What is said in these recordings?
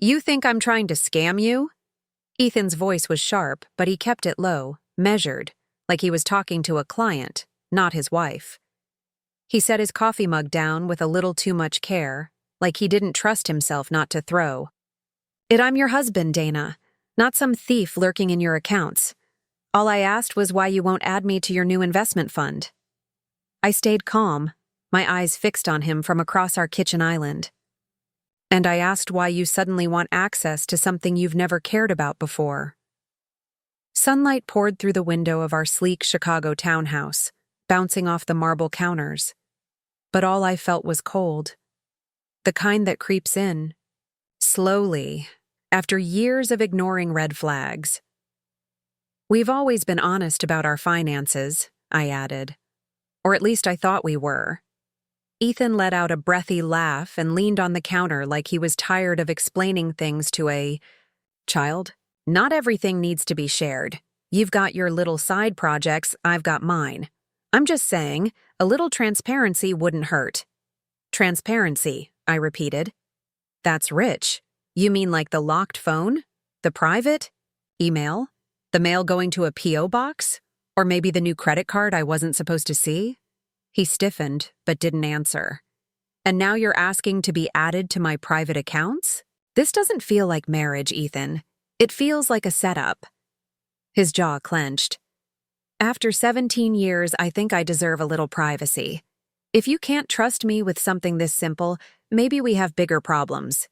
You think I'm trying to scam you? Ethan's voice was sharp, but he kept it low, measured, like he was talking to a client, not his wife. He set his coffee mug down with a little too much care, like he didn't trust himself not to throw. I'm your husband, Dana, not some thief lurking in your accounts. All I asked was why you won't add me to your new investment fund. I stayed calm, my eyes fixed on him from across our kitchen island. And I asked why you suddenly want access to something you've never cared about before. Sunlight poured through the window of our sleek Chicago townhouse, bouncing off the marble counters. But all I felt was cold. The kind that creeps in, slowly, after years of ignoring red flags. We've always been honest about our finances, I added. Or at least I thought we were. Ethan let out a breathy laugh and leaned on the counter like he was tired of explaining things to a child. Not everything needs to be shared. You've got your little side projects, I've got mine. I'm just saying, a little transparency wouldn't hurt. Transparency, I repeated. That's rich. You mean like the locked phone? The private? Email? The mail going to a P.O. box? Or maybe the new credit card I wasn't supposed to see? He stiffened, but didn't answer. And now you're asking to be added to my private accounts? This doesn't feel like marriage, Ethan. It feels like a setup. His jaw clenched. After 17 years, I think I deserve a little privacy. If you can't trust me with something this simple, maybe we have bigger problems.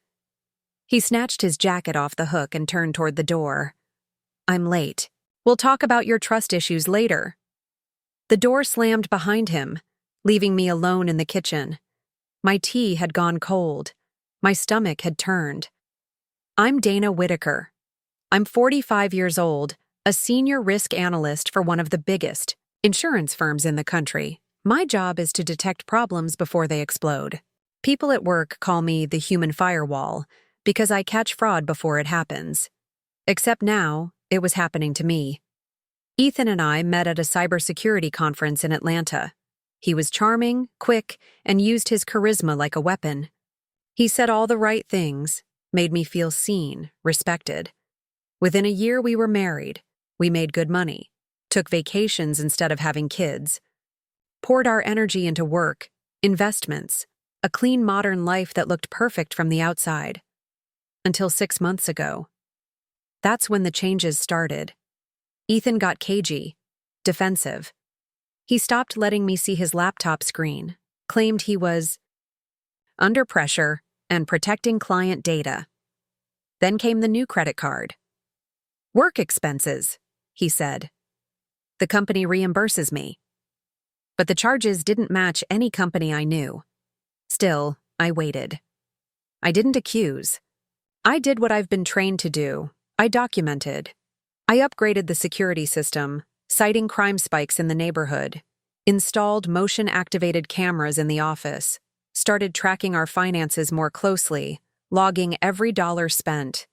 He snatched his jacket off the hook and turned toward the door. I'm late. We'll talk about your trust issues later. The door slammed behind him, leaving me alone in the kitchen. My tea had gone cold. My stomach had turned. I'm Dana Whitaker. I'm 45 years old, a senior risk analyst for one of the biggest insurance firms in the country. My job is to detect problems before they explode. People at work call me the human firewall because I catch fraud before it happens. Except now, it was happening to me. Ethan and I met at a cybersecurity conference in Atlanta. He was charming, quick, and used his charisma like a weapon. He said all the right things, made me feel seen, respected. Within a year, we were married. We made good money, took vacations instead of having kids, poured our energy into work, investments, a clean modern life that looked perfect from the outside. Until 6 months ago. That's when the changes started. Ethan got cagey, defensive. He stopped letting me see his laptop screen, claimed he was under pressure and protecting client data. Then came the new credit card. Work expenses, he said. The company reimburses me. But the charges didn't match any company I knew. Still, I waited. I didn't accuse. I did what I've been trained to do. I documented. I upgraded the security system, citing crime spikes in the neighborhood, installed motion-activated cameras in the office, started tracking our finances more closely, logging every dollar spent.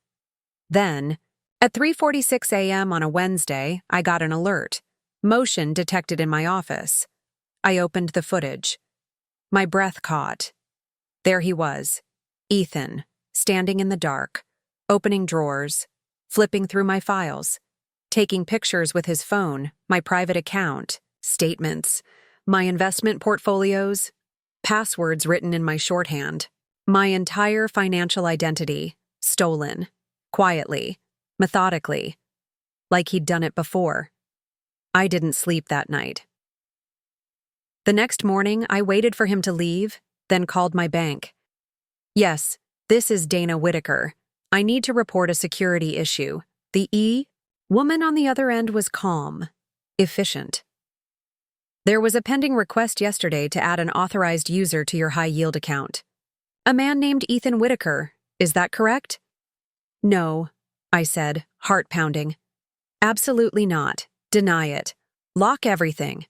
Then, at 3:46 a.m. on a Wednesday, I got an alert. Motion detected in my office. I opened the footage. My breath caught. There he was, Ethan, standing in the dark, opening drawers, flipping through my files, taking pictures with his phone, my private account, statements, my investment portfolios, passwords written in my shorthand, my entire financial identity, stolen, quietly, methodically, like he'd done it before. I didn't sleep that night. The next morning, I waited for him to leave, then called my bank. Yes, this is Dana Whitaker. I need to report a security issue. The woman on the other end was calm, efficient. There was a pending request yesterday to add an authorized user to your high-yield account. A man named Ethan Whitaker, is that correct? No, I said, heart pounding. Absolutely not. Deny it. Lock everything.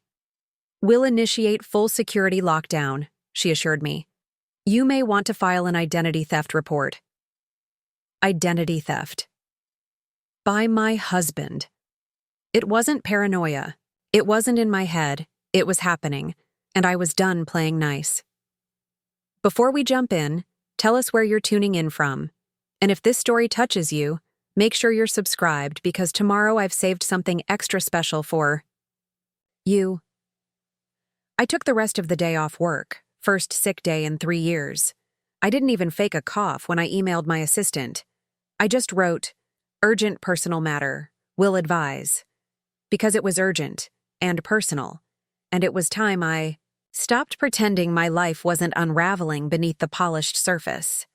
We'll initiate full security lockdown, she assured me. You may want to file an identity theft report. Identity theft. By my husband. It wasn't paranoia. It wasn't in my head. It was happening, and I was done playing nice. Before we jump in, tell us where you're tuning in from. And if this story touches you, make sure you're subscribed because tomorrow I've saved something extra special for you. I took the rest of the day off work, first sick day in 3 years. I didn't even fake a cough when I emailed my assistant. I just wrote, "Urgent personal matter, will advise." Because it was urgent and personal, and it was time I stopped pretending my life wasn't unraveling beneath the polished surface.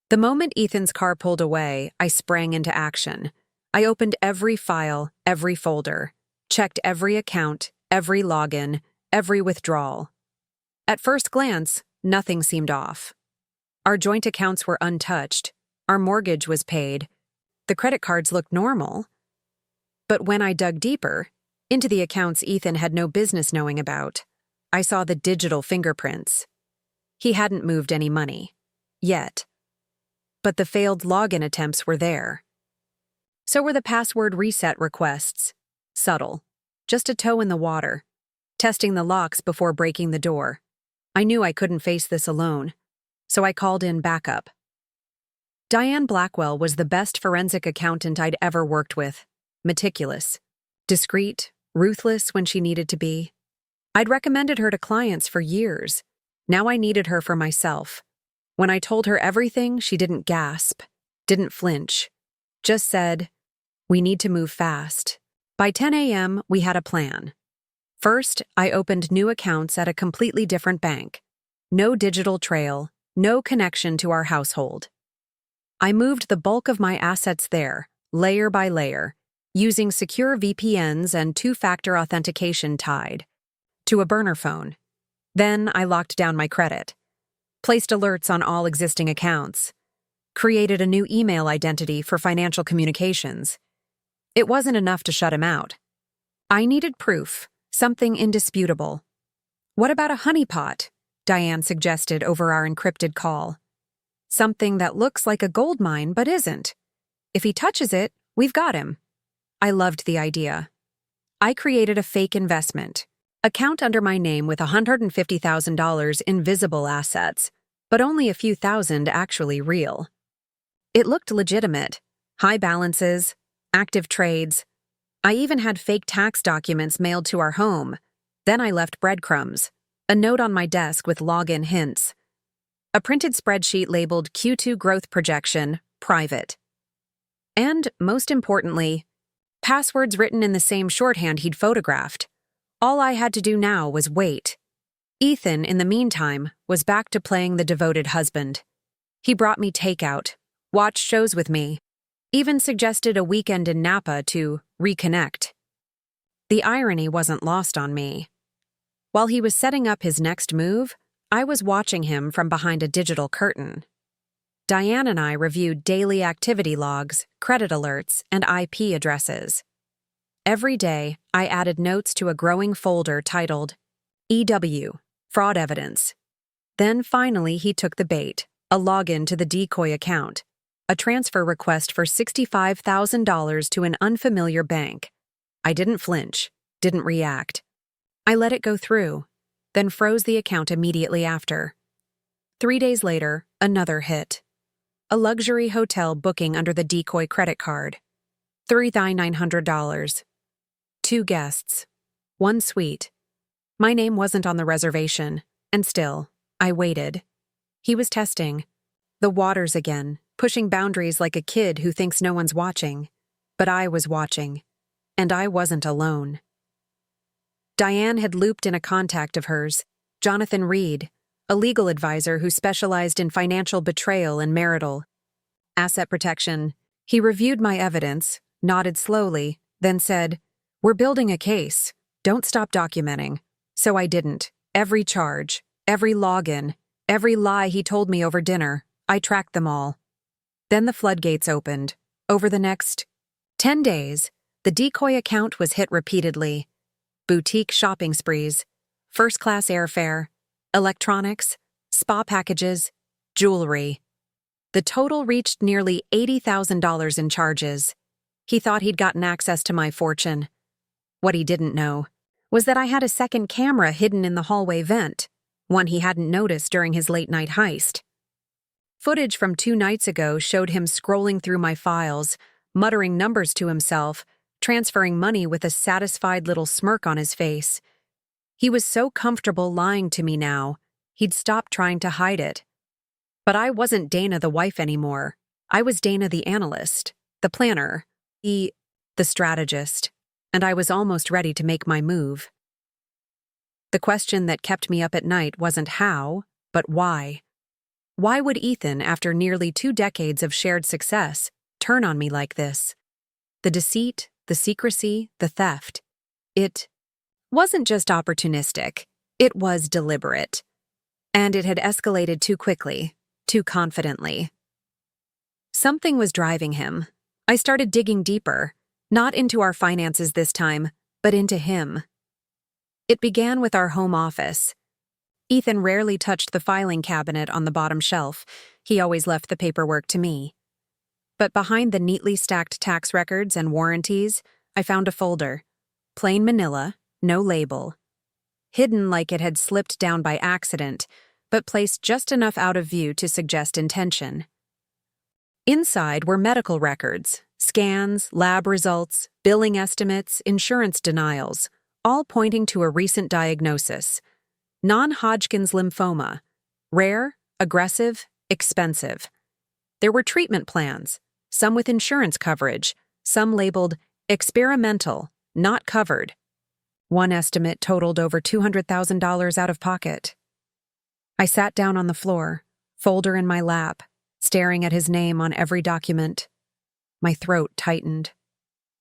The moment Ethan's car pulled away, I sprang into action. I opened every file, every folder, checked every account, every login, every withdrawal. At first glance, nothing seemed off. Our joint accounts were untouched, our mortgage was paid, the credit cards looked normal. But when I dug deeper, into the accounts Ethan had no business knowing about, I saw the digital fingerprints. He hadn't moved any money. Yet. But the failed login attempts were there. So were the password reset requests. Subtle. Just a toe in the water. Testing the locks before breaking the door. I knew I couldn't face this alone, so I called in backup. Diane Blackwell was the best forensic accountant I'd ever worked with. Meticulous. Discreet, ruthless when she needed to be. I'd recommended her to clients for years. Now I needed her for myself. When I told her everything, she didn't gasp, didn't flinch. Just said, "We need to move fast." By 10 a.m., we had a plan. First, I opened new accounts at a completely different bank. No digital trail, no connection to our household. I moved the bulk of my assets there, layer by layer, using secure VPNs and two-factor authentication tied to a burner phone. Then I locked down my credit, placed alerts on all existing accounts, created a new email identity for financial communications. It wasn't enough to shut him out. I needed proof, something indisputable. "What about a honeypot?" Diane suggested over our encrypted call. "Something that looks like a gold mine but isn't. If he touches it, we've got him." I loved the idea. I created a fake investment account under my name with $150,000 in visible assets, but only a few thousand actually real. It looked legitimate. High balances, active trades. I even had fake tax documents mailed to our home. Then I left breadcrumbs, a note on my desk with login hints, a printed spreadsheet labeled Q2 growth projection, private. And, most importantly, passwords written in the same shorthand he'd photographed. All I had to do now was wait. Ethan, in the meantime, was back to playing the devoted husband. He brought me takeout, watched shows with me, even suggested a weekend in Napa to reconnect. The irony wasn't lost on me. While he was setting up his next move, I was watching him from behind a digital curtain. Diane and I reviewed daily activity logs, credit alerts, and IP addresses. Every day, I added notes to a growing folder titled EW, Fraud Evidence. Then finally he took the bait, a login to the decoy account, a transfer request for $65,000 to an unfamiliar bank. I didn't flinch, didn't react. I let it go through, then froze the account immediately after. 3 days later, another hit. A luxury hotel booking under the decoy credit card. $3,900. 2 guests. 1 suite. My name wasn't on the reservation, and still, I waited. He was testing. The waters again, pushing boundaries like a kid who thinks no one's watching. But I was watching. And I wasn't alone. Diane had looped in a contact of hers, Jonathan Reed, a legal advisor who specialized in financial betrayal and marital asset protection. He reviewed my evidence, nodded slowly, then said, "We're building a case. Don't stop documenting." So I didn't. Every charge, every login, every lie he told me over dinner, I tracked them all. Then the floodgates opened. Over the next 10 days, the decoy account was hit repeatedly. Boutique shopping sprees, first-class airfare, electronics, spa packages, jewelry. The total reached nearly $80,000 in charges. He thought he'd gotten access to my fortune. What he didn't know was that I had a second camera hidden in the hallway vent, one he hadn't noticed during his late-night heist. Footage from 2 nights ago showed him scrolling through my files, muttering numbers to himself, transferring money with a satisfied little smirk on his face. He was so comfortable lying to me now, he'd stopped trying to hide it. But I wasn't Dana the wife anymore. I was Dana the analyst, the planner, the strategist, and I was almost ready to make my move. The question that kept me up at night wasn't how, but why. Why would Ethan, after nearly 2 decades of shared success, turn on me like this? The deceit, the secrecy, the theft. It wasn't just opportunistic, it was deliberate. And it had escalated too quickly, too confidently. Something was driving him. I started digging deeper, not into our finances this time, but into him. It began with our home office. Ethan rarely touched the filing cabinet on the bottom shelf. He always left the paperwork to me. But behind the neatly stacked tax records and warranties, I found a folder. Plain manila, no label. Hidden like it had slipped down by accident, but placed just enough out of view to suggest intention. Inside were medical records, scans, lab results, billing estimates, insurance denials, all pointing to a recent diagnosis. Non-Hodgkin's lymphoma. Rare, aggressive, expensive. There were treatment plans, some with insurance coverage, some labeled experimental, not covered. One estimate totaled over $200,000 out of pocket. I sat down on the floor, folder in my lap, staring at his name on every document. My throat tightened.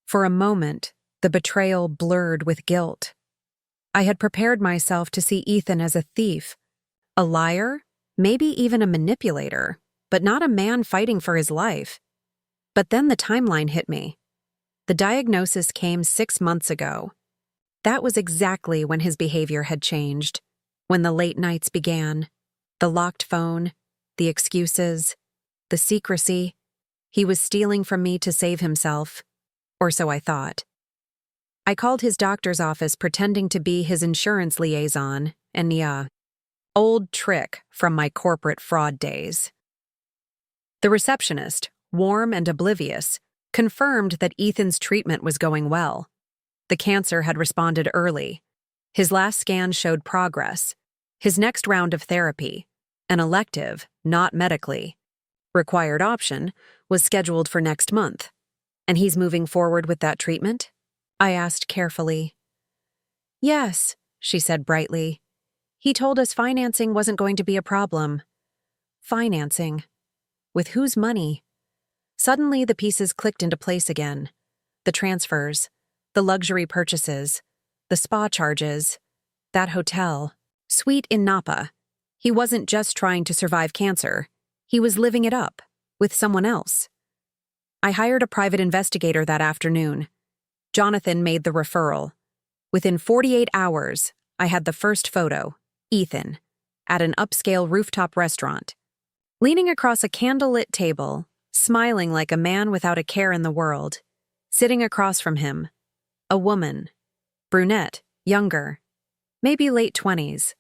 For a moment, the betrayal blurred with guilt. I had prepared myself to see Ethan as a thief, a liar, maybe even a manipulator, but not a man fighting for his life. But then the timeline hit me. The diagnosis came 6 months ago. That was exactly when his behavior had changed, when the late nights began, the locked phone, the excuses, the secrecy. He was stealing from me to save himself, or so I thought. I called his doctor's office pretending to be his insurance liaison, and old trick from my corporate fraud days. The receptionist, warm and oblivious, confirmed that Ethan's treatment was going well. The cancer had responded early. His last scan showed progress. His next round of therapy, an elective, not medically, required option, was scheduled for next month. And he's moving forward with that treatment? I asked carefully. Yes, she said brightly. He told us financing wasn't going to be a problem. Financing? With whose money? Suddenly the pieces clicked into place again. The transfers, the luxury purchases, the spa charges, that hotel, suite in Napa. He wasn't just trying to survive cancer. He was living it up, with someone else. I hired a private investigator that afternoon. Jonathan made the referral. Within 48 hours, I had the first photo, Ethan, at an upscale rooftop restaurant. Leaning across a candlelit table, smiling like a man without a care in the world. Sitting across from him, a woman, brunette, younger, maybe late 20s.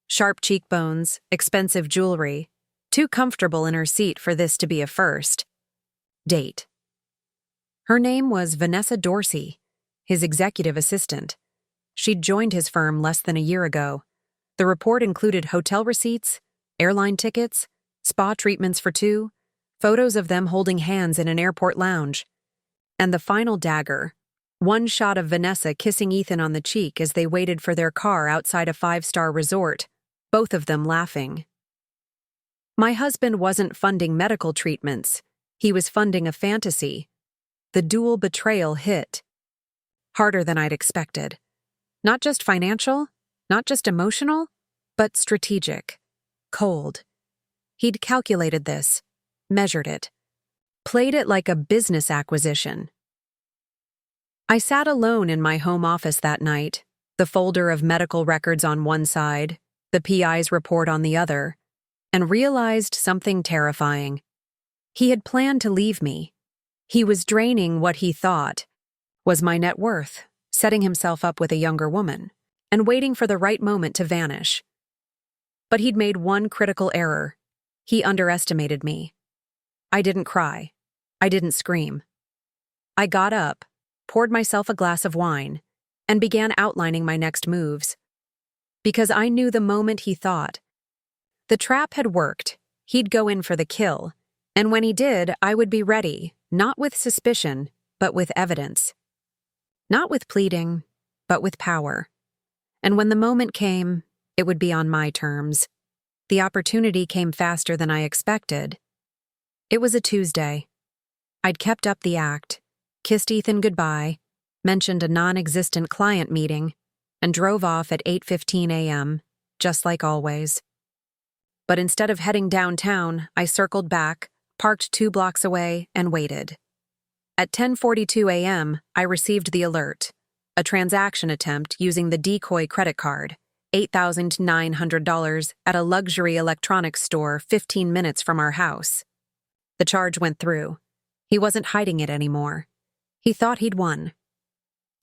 Sharp cheekbones, expensive jewelry, too comfortable in her seat for this to be a first date. Her name was Vanessa Dorsey, his executive assistant. She'd joined his firm less than a year ago. The report included hotel receipts, airline tickets, spa treatments for 2, photos of them holding hands in an airport lounge. And the final dagger, one shot of Vanessa kissing Ethan on the cheek as they waited for their car outside a 5-star resort, both of them laughing. My husband wasn't funding medical treatments. He was funding a fantasy. The dual betrayal hit. Harder than I'd expected. Not just financial, not just emotional, but strategic. Cold. He'd calculated this, measured it, played it like a business acquisition. I sat alone in my home office that night, the folder of medical records on one side, the PI's report on the other, and realized something terrifying. He had planned to leave me. He was draining what he thought was my net worth, setting himself up with a younger woman, and waiting for the right moment to vanish. But he'd made one critical error. He underestimated me. I didn't cry. I didn't scream. I got up, poured myself a glass of wine, and began outlining my next moves. Because I knew the moment he thought. The trap had worked. He'd go in for the kill, and when he did, I would be ready, not with suspicion, but with evidence. Not with pleading, but with power. And when the moment came, it would be on my terms. The opportunity came faster than I expected. It was a Tuesday. I'd kept up the act, kissed Ethan goodbye, mentioned a non-existent client meeting, and drove off at 8:15 a.m., just like always. But instead of heading downtown, I circled back, parked 2 blocks away, and waited. At 10:42 a.m., I received the alert, a transaction attempt using the decoy credit card, $8,900 at a luxury electronics store 15 minutes from our house. The charge went through. He wasn't hiding it anymore. He thought he'd won.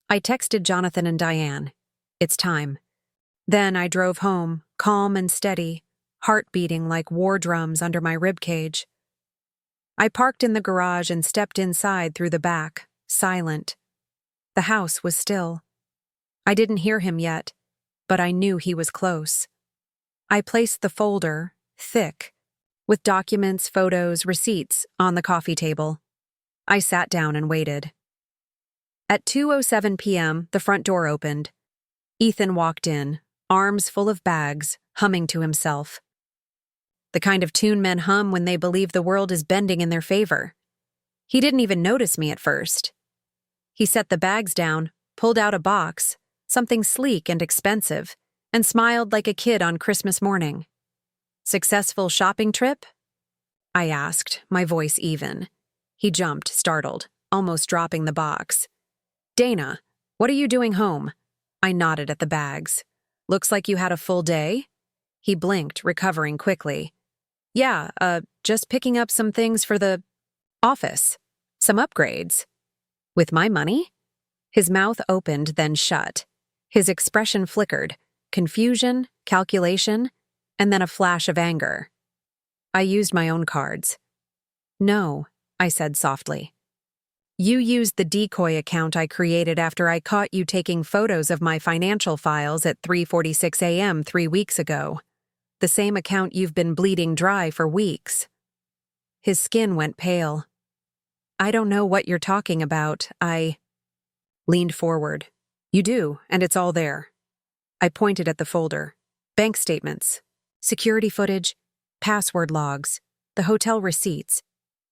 I texted Jonathan and Diane. It's time. Then I drove home, calm and steady, heart beating like war drums under my ribcage. I parked in the garage and stepped inside through the back, silent. The house was still. I didn't hear him yet, but I knew he was close. I placed the folder, thick, with documents, photos, receipts, on the coffee table. I sat down and waited. At 2:07 p.m., the front door opened. Ethan walked in, arms full of bags, humming to himself. The kind of tune men hum when they believe the world is bending in their favor. He didn't even notice me at first. He set the bags down, pulled out a box, something sleek and expensive, and smiled like a kid on Christmas morning. "Successful shopping trip?" I asked, my voice even. He jumped, startled, almost dropping the box. "Dana, what are you doing home?" I nodded at the bags. "Looks like you had a full day?" He blinked, recovering quickly. "Yeah, just picking up some things for the office. Some upgrades." "With my money?" His mouth opened, then shut. His expression flickered, confusion, calculation, and then a flash of anger. "I used my own cards." "No," I said softly. "You used the decoy account I created after I caught you taking photos of my financial files at 3:46 a.m. 3 weeks ago. The same account you've been bleeding dry for weeks." His skin went pale. "I don't know what you're talking about. I leaned forward. "You do, and it's all there." I pointed at the folder. Bank statements, security footage, password logs, the hotel receipts,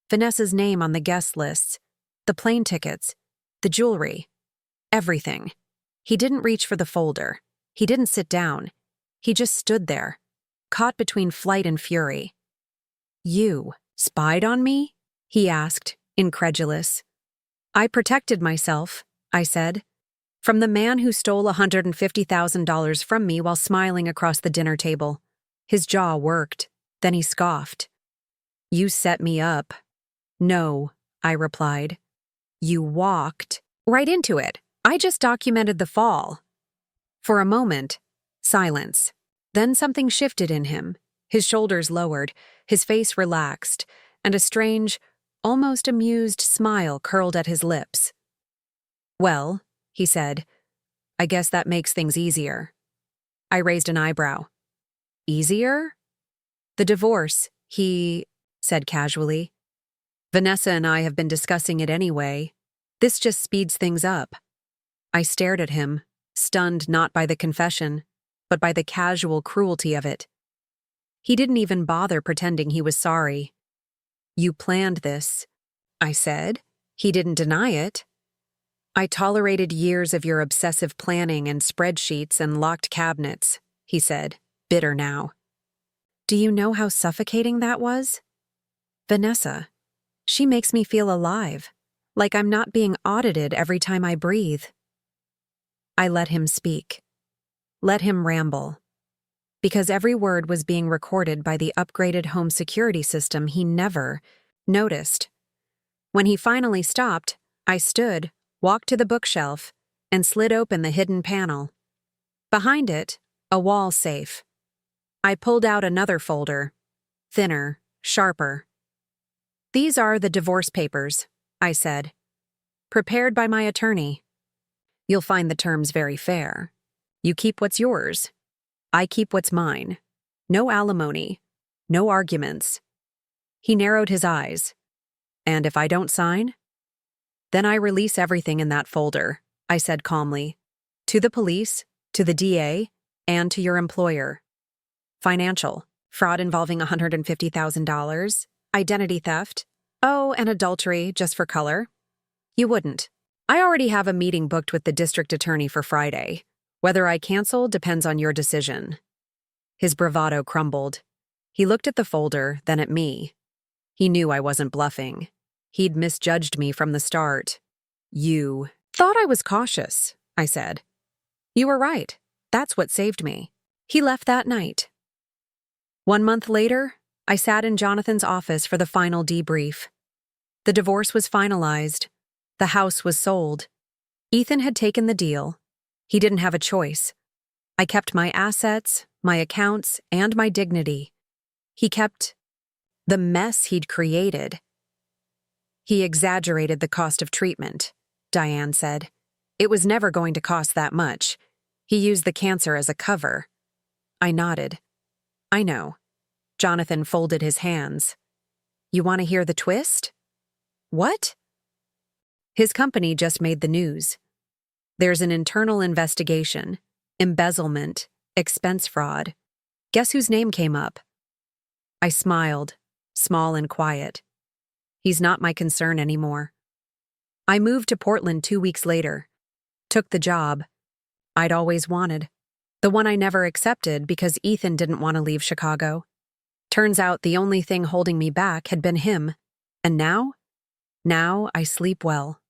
Vanessa's name on the guest lists, the plane tickets, the jewelry, everything. He didn't reach for the folder. He didn't sit down. He just stood there, caught between flight and fury. "You spied on me?" he asked, incredulous. "I protected myself," I said, "from the man who stole $150,000 from me while smiling across the dinner table." His jaw worked. Then he scoffed. "You set me up." "No," I replied. "You walked right into it. I just documented the fall." For a moment, silence. Then something shifted in him. His shoulders lowered, his face relaxed, and a strange, almost amused smile curled at his lips. "Well," he said, "I guess that makes things easier." I raised an eyebrow. "Easier?" "The divorce," he said casually. "Vanessa and I have been discussing it anyway. This just speeds things up." I stared at him, stunned not by the confession, but by the casual cruelty of it. He didn't even bother pretending he was sorry. "You planned this," I said. He didn't deny it. "I tolerated years of your obsessive planning and spreadsheets and locked cabinets," he said, bitter now. "Do you know how suffocating that was? Vanessa, she makes me feel alive, like I'm not being audited every time I breathe." I let him speak. Let him ramble. Because every word was being recorded by the upgraded home security system he never noticed. When he finally stopped, I stood, walked to the bookshelf, and slid open the hidden panel. Behind it, a wall safe. I pulled out another folder, thinner, sharper. "These are the divorce papers," I said. "Prepared by my attorney. You'll find the terms very fair. You keep what's yours. I keep what's mine. No alimony. No arguments." He narrowed his eyes. "And if I don't sign?" "Then I release everything in that folder," I said calmly. "To the police, to the DA, and to your employer. Financial, fraud involving $150,000, identity theft, oh, and adultery just for color. You wouldn't. I already have a meeting booked with the district attorney for Friday. Whether I cancel depends on your decision." His bravado crumbled. He looked at the folder, then at me. He knew I wasn't bluffing. He'd misjudged me from the start. "You thought I was cautious," I said. "You were right. That's what saved me." He left that night. 1 month later, I sat in Jonathan's office for the final debrief. The divorce was finalized. The house was sold. Ethan had taken the deal. He didn't have a choice. I kept my assets, my accounts, and my dignity. He kept the mess he'd created. "He exaggerated the cost of treatment," Diane said. "It was never going to cost that much. He used the cancer as a cover." I nodded. "I know." Jonathan folded his hands. "You want to hear the twist?" "What?" "His company just made the news. There's an internal investigation, embezzlement, expense fraud. Guess whose name came up?" I smiled, small and quiet. He's not my concern anymore. I moved to Portland 2 weeks later. Took the job I'd always wanted. The one I never accepted because Ethan didn't want to leave Chicago. Turns out the only thing holding me back had been him. And now I sleep well.